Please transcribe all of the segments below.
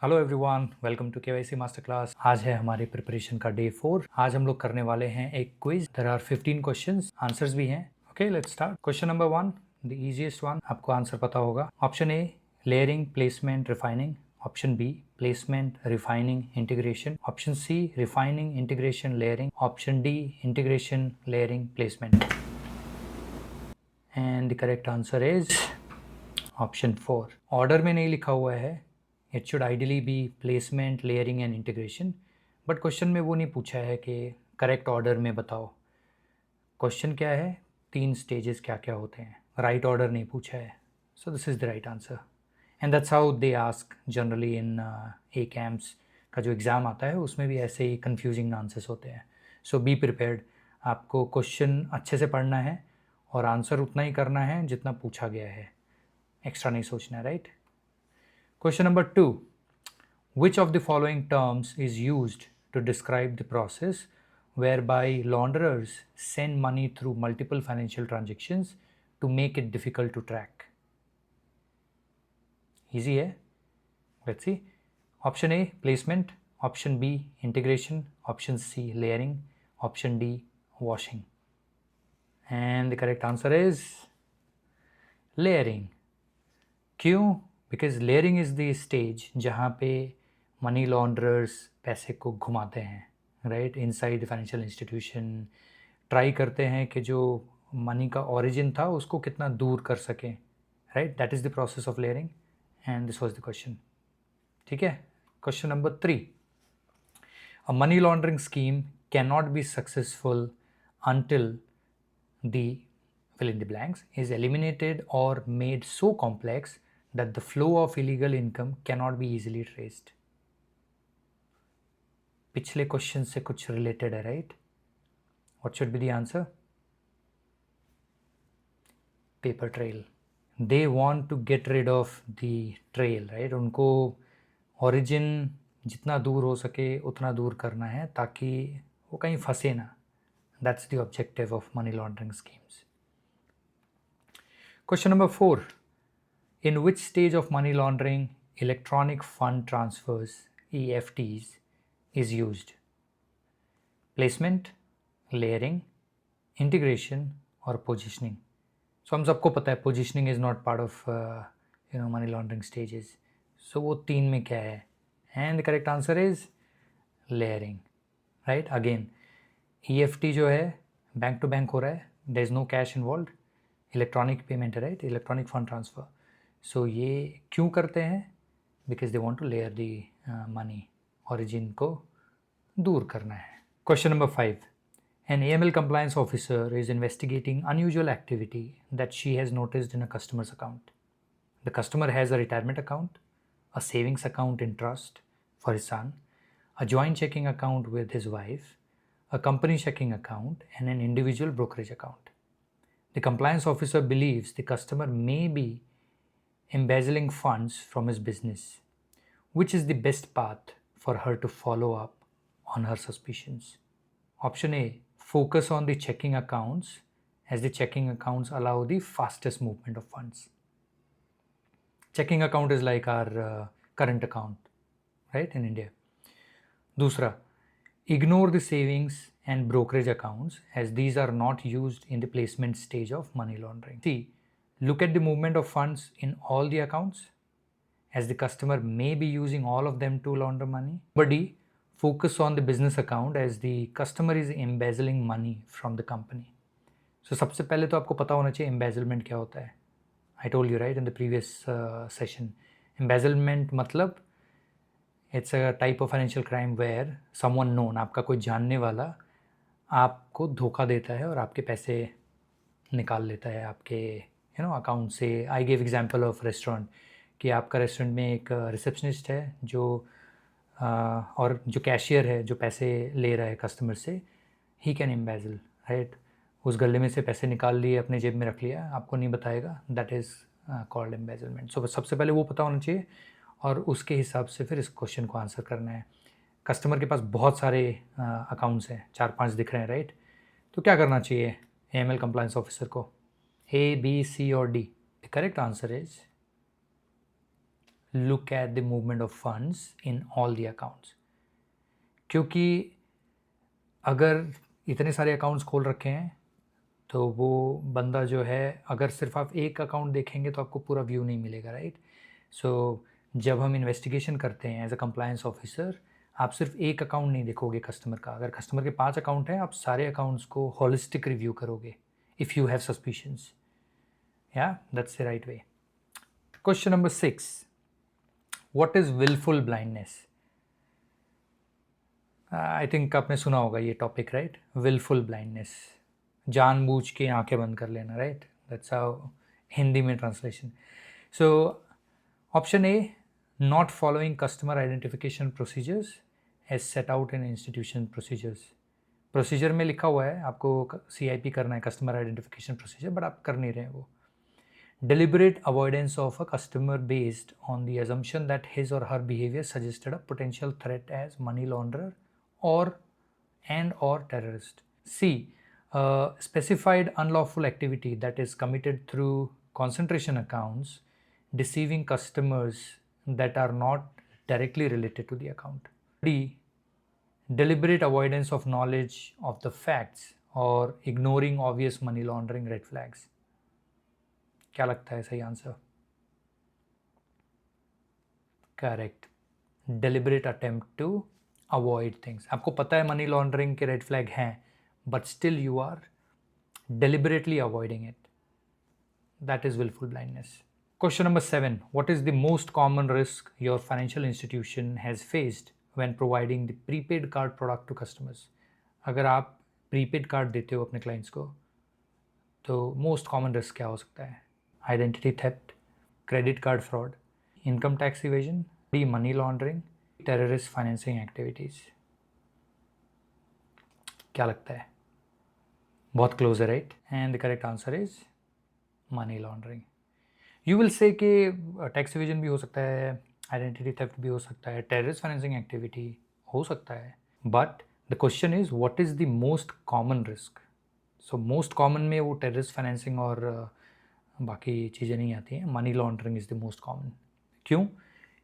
Hello everyone, welcome to KYC master class. आज है हमारे प्रिपरेशन का डे 4। आज हम लोग करने वाले हैं एक quiz. There are 15 questions, answers भी हैं। Okay, let's start. Question number 1, the easiest one, आपको आंसर पता होगा। Option A layering, placement, refining. Option B placement, refining, integration. Option C refining, integration, layering. Option D integration, layering, placement. And the correct answer is option 4। Order में नहीं लिखा हुआ है, it should ideally be placement, layering and integration. But question में वो नहीं पूछा है कि करेक्ट ऑर्डर में बताओ। क्वेश्चन क्या है, 3 स्टेजेस क्या क्या होते हैं, राइट ऑर्डर नहीं पूछा है। So this is the right answer and that's how they ask generally in A camps का जो एग्ज़ाम आता है उसमें भी ऐसे ही कन्फ्यूजिंग आंसर्स होते हैं। सो बी प्रिपेयर्ड। आपको क्वेश्चन अच्छे से पढ़ना है और आंसर उतना ही करना है जितना पूछा गया है, एक्स्ट्रा नहीं सोचना है, right. Question number 2. Which of the following terms is used to describe the process whereby launderers send money through multiple financial transactions to make it difficult to track? Easy है. Let's see. Option A placement, option B integration, option C layering, option D washing. And the correct answer is layering. क्यों? Because layering is the stage जहाँ पे money launderers पैसे को घुमाते हैं, right, inside the financial institution. Try करते हैं कि जो मनी का ओरिजिन था उसको कितना दूर कर सकें, right. That is the process of layering and this was the question. ठीक है। Question number 3, a money laundering scheme can not be successful until the fill in the blanks is eliminated or made so complex that the flow of illegal income cannot be easily traced. पिछले question से कुछ related है, right. What should be the answer? Paper trail. They want to get rid of the trail, right. उनको origin जितना दूर हो सके उतना दूर करना है ताकि वो कहीं फंसे ना। That's the objective of money laundering schemes. Question number 4. In which stage of money laundering electronic fund transfers EFTs is used? Placement, layering, integration or positioning? So हम सबको पता है positioning is not part of money laundering stages. So वो 3 में क्या है? And the correct answer is layering, right? Again, EFT जो है बैंक टू बैंक हो रहा है, there is no cash involved. Electronic payment है, right, electronic fund transfer. So ये क्यों करते हैं? Because they want to layer the money, origin को दूर करना है। Question number 5. An AML compliance officer is investigating unusual activity that she has noticed in a customer's account. The customer has a retirement account, a savings account in trust for his son, a joint checking account with his wife, a company checking account, and an individual brokerage account. The compliance officer believes the customer may be embezzling funds from his business. Which is the best path for her to follow up on her suspicions? Option A, focus on the checking accounts as the checking accounts allow the fastest movement of funds. Checking account is like our current account, right, in India. दूसरा, ignore the savings and brokerage accounts as these are not used in the placement stage of money laundering. C, look at the movement of funds in all the accounts as the customer may be using all of them to launder money. Number D, focus on the business account as the customer is embezzling money from the company. So सबसे पहले तो आपको पता होना चाहिए embezzlement क्या होता है. I told you, right, in the previous session. Embezzlement मतलब it's a type of financial crime where someone known, आपका कोई जानने वाला आपको धोखा देता है और आपके पैसे निकाल लेता है आपके अकाउंट से। I give example of restaurant कि आपका रेस्टोरेंट में एक रिसेप्शनिस्ट है जो और जो कैशियर है जो पैसे ले रहा है कस्टमर से, ही कैन एम्बेजल, राइट। उस गले में से पैसे निकाल लिए, अपने जेब में रख लिया, आपको नहीं बताएगा, दैट इज़ कॉल्ड एम्बेजलमेंट। सो सबसे पहले वो पता होना चाहिए और उसके हिसाब से फिर इस क्वेश्चन को आंसर करना है। कस्टमर के पास बहुत सारे अकाउंट्स हैं, 4-5 दिख रहे हैं, राइट। तो क्या करना चाहिए AML कंप्लायंस ऑफिसर को? A, B, C और D? The correct answer is look at the movement of funds in all the accounts. क्योंकि अगर इतने सारे अकाउंट्स खोल रखे हैं तो वो बंदा जो है, अगर सिर्फ आप एक अकाउंट देखेंगे तो आपको पूरा व्यू नहीं मिलेगा, राइट? सो जब हम इन्वेस्टिगेशन करते हैं एज अ कंप्लायंस ऑफिसर, आप सिर्फ एक अकाउंट नहीं देखोगे कस्टमर का। अगर कस्टमर के 5 अकाउंट हैं, आप सारे अकाउंट्स को होलिस्टिक रिव्यू करोगे इफ़ यू हैव सस्पिशंस। या that's the right way. Question number 6, what is wilful blindness? I think आपने सुना होगा ये टॉपिक, राइट? विलफुल ब्लाइंडनेस, जानबूझ के आंखें बंद कर लेना, राइट? दैट्स हाउ हिंदी में translation. So option A, not following customer identification procedures as set out in institution procedures. Procedure में लिखा हुआ है आपको CIP करना है, कस्टमर आइडेंटिफिकेशन प्रोसीजर, बट आप कर नहीं रहे हैं वो। Deliberate avoidance of a customer based on the assumption that his or her behavior suggested a potential threat as money launderer or terrorist. C, specified unlawful activity that is committed through concentration accounts, deceiving customers that are not directly related to the account. D, deliberate avoidance of knowledge of the facts or ignoring obvious money laundering red flags. क्या लगता है सही answer? Correct, deliberate attempt to avoid things. आपको पता है money laundering के red flag हैं, but still you are deliberately avoiding it, that is wilful blindness. Question number 7, what is the most common risk your financial institution has faced when providing the prepaid card product to customers? अगर आप prepaid card देते हो अपने clients को, तो most common risk क्या हो सकता है? Identity theft, credit card fraud, income tax evasion, D money laundering, terrorist financing activities. क्या लगता है? बहुत क्लोज है, right? And the correct answer is money laundering. You will say कि टैक्स इवेजन भी हो सकता है, आइडेंटिटी थेफ्ट भी हो सकता है, टेररिस्ट फाइनेंसिंग एक्टिविटी हो सकता है, but the question is what is the most common risk. So most common में वो टेररिस्ट फाइनेंसिंग और बाकी चीज़ें नहीं आती हैं। Money laundering is the most common. क्यों?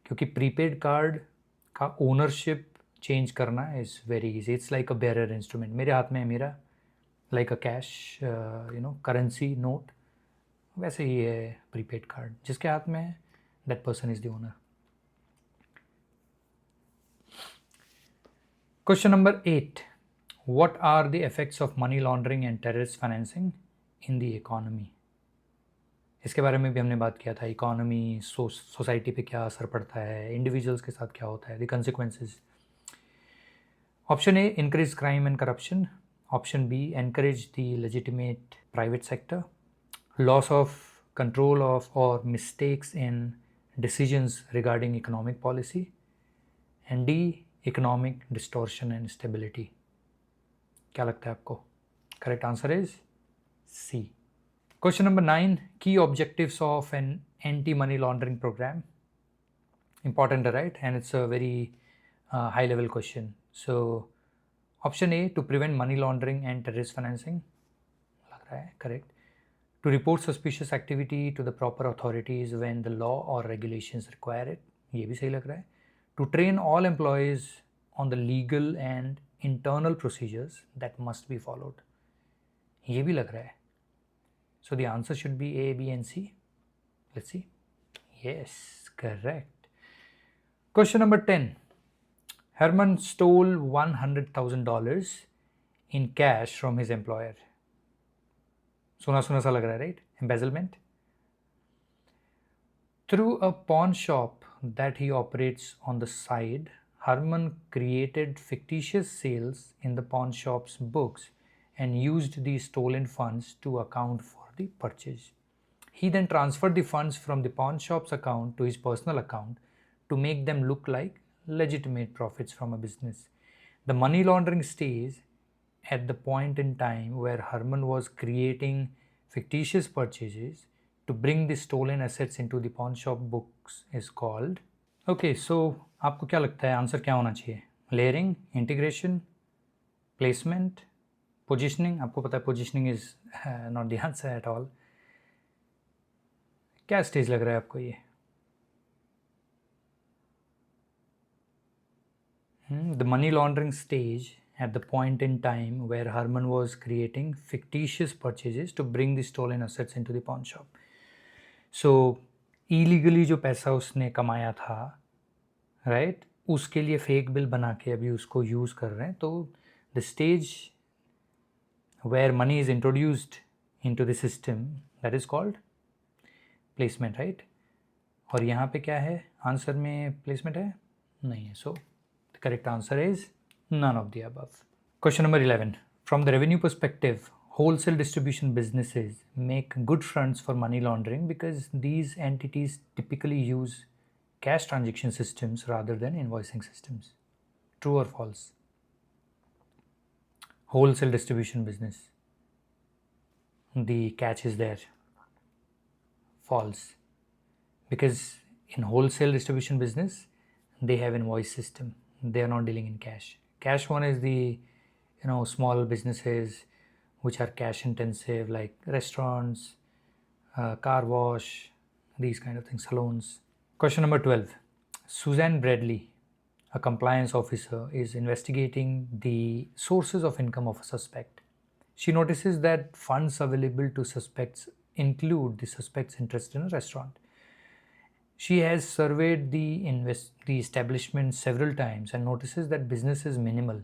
क्योंकि प्रीपेड कार्ड का ओनरशिप चेंज करना is very easy. It's like a bearer instrument. मेरे हाथ में है मेरा, like a cash currency note, वैसे ही है प्रीपेड कार्ड। जिसके हाथ में है, that person is the owner. Question number 8, what are the effects of money laundering and terrorist financing in the economy? इसके बारे में भी हमने बात किया था। इकोनॉमी, सोसाइटी पे क्या असर पड़ता है, इंडिविजुअल्स के साथ क्या होता है, the consequences. Option A, increase crime and corruption. Option B, encourage the legitimate private sector, loss of control of और mistakes in decisions regarding economic policy, and D, economic distortion and stability. क्या लगता है आपको? Correct answer is C. Question number 9, key objectives of an anti-money laundering program. Important, right? And it's a very high-level question. So, option A, to prevent money laundering and terrorist financing. लग रहा है correct. To report suspicious activity to the proper authorities when the law or regulations require it. ये भी सही लग रहा है. To train all employees on the legal and internal procedures that must be followed. ये भी लग रहा है. So the answer should be A, B and C. Let's see. Yes, correct. Question number 10. Herman stole $100,000 in cash from his employer. सुना सा लग रहा है, right? Embezzlement. Through a pawn shop that he operates on the side, Herman created fictitious sales in the pawn shop's books and used the stolen funds to account for the purchase. He then transferred the funds from the pawn shop's account to his personal account to make them look like legitimate profits from a business. The money laundering stage at the point in time where Herman was creating fictitious purchases to bring the stolen assets into the pawn shop books is called. Okay, so आपको क्या लगता है answer क्या होना चाहिए? Layering, integration, placement, positioning. आपको पता है positioning is not the answer at all. क्या स्टेज लग रहा है आपको ये? The money laundering stage at the point in time where Herman was creating fictitious purchases to bring the stolen assets into the pawn shop. So illegally जो पैसा उसने कमाया था, right, उसके लिए फेक बिल बना के अभी उसको यूज़ कर रहे हैं. तो the stage where money is introduced into the system, that is called placement, right? और यहाँ पे क्या है, आंसर में placement है नहीं है. So the correct answer is none of the above. Question number 11. From the revenue perspective, wholesale distribution businesses make good fronts for money laundering because these entities typically use cash transaction systems rather than invoicing systems. True or false? Wholesale distribution business, the catch is there. False. Because in wholesale distribution business, they have invoice system. They are not dealing in cash. Cash one is the small businesses which are cash intensive, like restaurants, car wash, these kind of things, salons. Question number 12. Suzanne Bradley, a compliance officer, is investigating the sources of income of a suspect. She notices that funds available to suspects include the suspect's interest in a restaurant. She has surveyed the establishment several times and notices that business is minimal,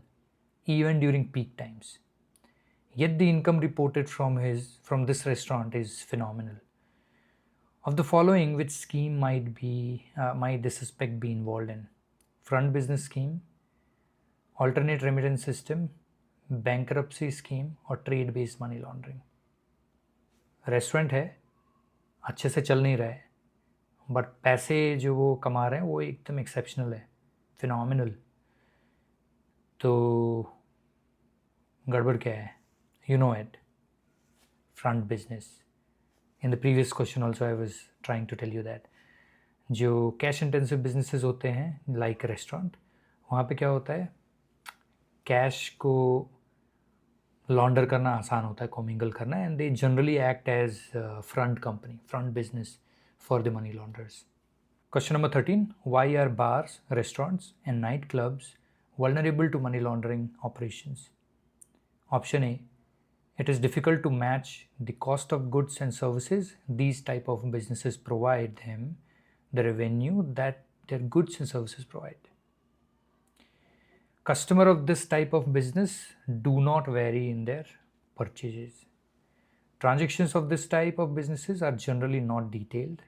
even during peak times. Yet the income reported from this restaurant is phenomenal. Of the following, which scheme might the suspect be involved in? Front business scheme, alternate remittance system, bankruptcy scheme और trade based money laundering. Restaurant है, अच्छे से चल नहीं रहा है, but पैसे जो वो कमा रहे हैं वो एकदम एक्सेप्शनल है, फिनोमिनल. तो गड़बड़ क्या है? You know it. Front business. In the previous question also I was trying to tell you that जो कैश इंटेंसिव बिजनेसेस होते हैं लाइक रेस्टोरेंट, वहाँ पे क्या होता है, कैश को लॉन्डर करना आसान होता है, कॉमिंगल करना, and they generally act as front company, front business for the money launderers. Question number 13. Why are bars, restaurants and night clubs vulnerable to money laundering operations? Option A. It is difficult to match the cost of goods and services these type of businesses provide them the revenue that their goods and services provide. Customer of this type of business do not vary in their purchases. Transactions of this type of businesses are generally not detailed,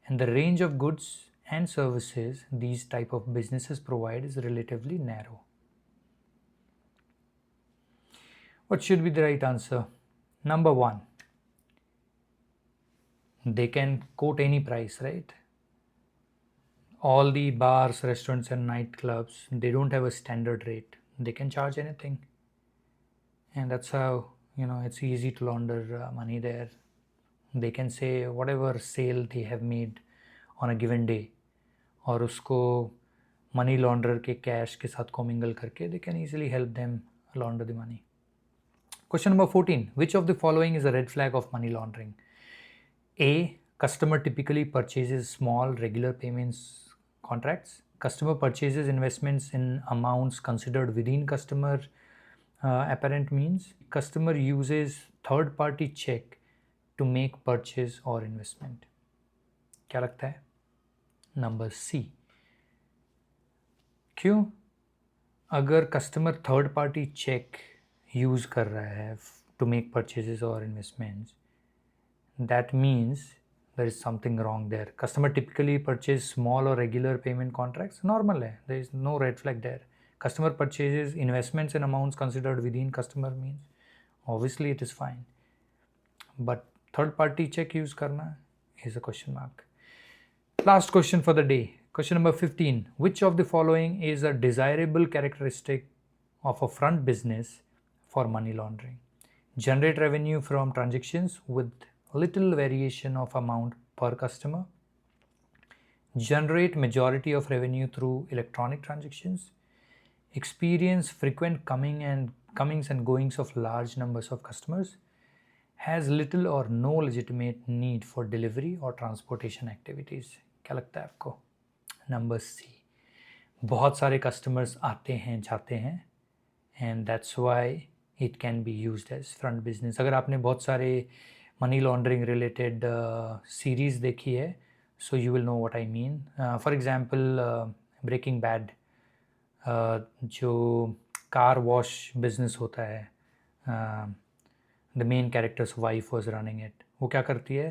and the range of goods and services these type of businesses provide is relatively narrow. What should be the right answer? Number 1. They can quote any price, right? All the bars, restaurants and nightclubs, they don't have a standard rate. They can charge anything. And that's how, it's easy to launder money there. They can say whatever sale they have made on a given day, और उसको money launderer के cash के साथ commingle करके they can easily help them launder the money. Question number 14. Which of the following is a red flag of money laundering? A. Customer typically purchases small regular payments contracts. Customer purchases investments in amounts considered within customer apparent means. Customer uses third party check to make purchase or investment. क्या लगता है? Number C. क्यों? अगर customer third party cheque use कर रहा है to make purchases or investments, that means there is something wrong there. Customer typically purchase small or regular payment contracts. Normal है, there is no red flag there. Customer purchases investments in amounts considered within customer means obviously it is fine. But third party check use करना is a question mark. Last question for the day. Question number 15. Which of the following is a desirable characteristic of a front business for money laundering? Generate revenue from transactions with little variation of amount per customer. Generate majority of revenue through electronic transactions. Experience frequent comings and goings of large numbers of customers. Has little or no legitimate need for delivery or transportation activities. क्या लगता है आपको? Number C. बहुत सारे customers आते हैं जाते हैं and that's why it can be used as front business. अगर आपने बहुत सारे मनी लॉन्ड्रिंग रिलेटेड सीरीज़ देखी है so you will know what I mean. For example Breaking Bad, जो कार वॉश बिजनेस होता है, the main character's wife was running it. वो क्या करती है,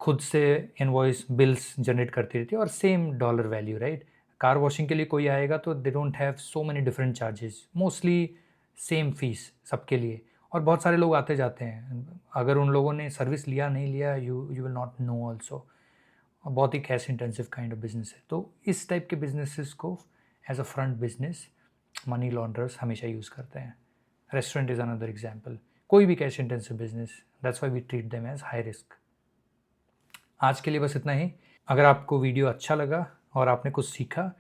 खुद से इनवॉइस बिल्स जनरेट करती रहती है और same dollar value, right. Car washing के लिए कोई आएगा तो they don't have so many different charges, mostly same fees सबके लिए, और बहुत सारे लोग आते जाते हैं. अगर उन लोगों ने सर्विस लिया नहीं लिया you will not know also. बहुत ही cash intensive kind of business है. तो इस टाइप के बिजनेसेस को as a front business money launderers हमेशा यूज़ करते हैं. Restaurant is another example. कोई भी cash intensive business, that's why we treat them as high risk. आज के लिए बस इतना ही. अगर आपको वीडियो अच्छा लगा और आपने कुछ सीखा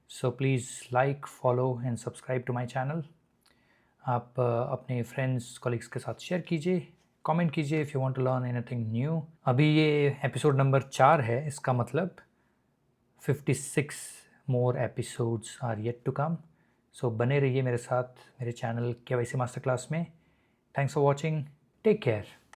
so please like, follow and subscribe to my channel. आप अपने फ्रेंड्स कॉलीग्स के साथ शेयर कीजिए, कमेंट कीजिए if you want to learn anything new. अभी ये एपिसोड नंबर 4 है, इसका मतलब 56 more episodes are yet to come. So बने रहिए मेरे साथ मेरे चैनल KYC मास्टर क्लास में. Thanks for watching. Take care.